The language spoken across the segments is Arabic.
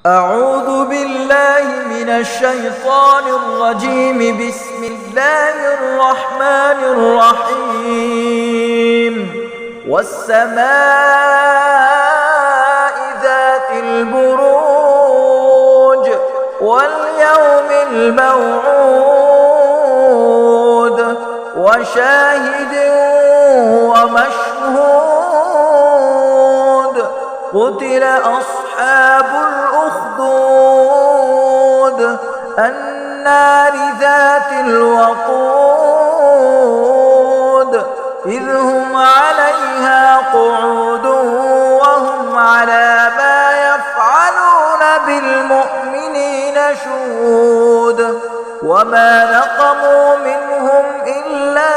أعوذ بالله من الشيطان الرجيم. بسم الله الرحمن الرحيم. والسماء ذات البروج واليوم الموعود وشاهد ومشهود. قتل أصحاب الأخدود النار ذات الوقود إذ هم عليها قعود وهم على ما يفعلون بالمؤمنين شهود. وما نقموا منهم إلا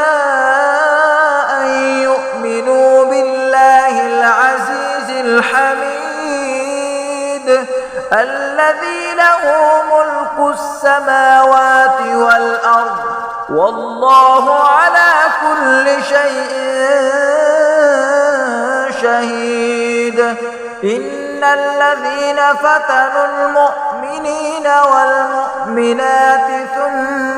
أن يؤمنوا بالله العزيز الحميد الذي له ملك السماوات والأرض والله على كل شيء شهيد. إن الذين فتنوا المؤمنين والمؤمنات ثم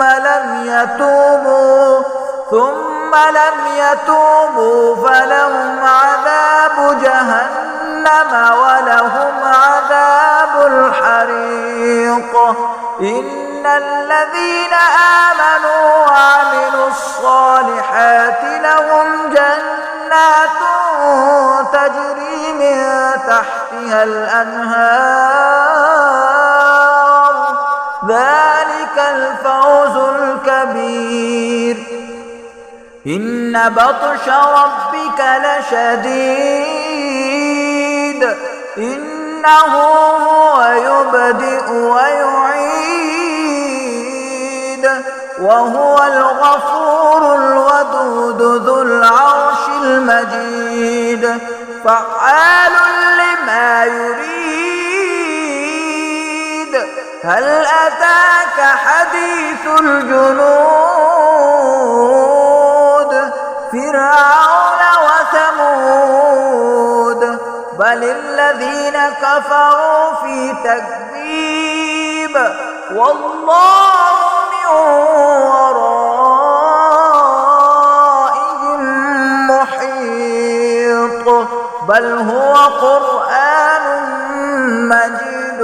لم يتوبوا فلهم عذاب جهنم ولهم عذاب الحريق. إن الذين آمنوا وعملوا الصالحات لهم جنات تجري من تحتها الأنهار ذلك الفوز الكبير. إن بطش ربك لشديد إنه هو يبدئ ويعيد وهو الغفور الودود ذو العرش المجيد فعال لما يريد. هل أتاك حديث الجنود فرعون وثمود بل الذين كفروا في تكذيب والله من ورائهم محيط. بل هو قرآن مجيد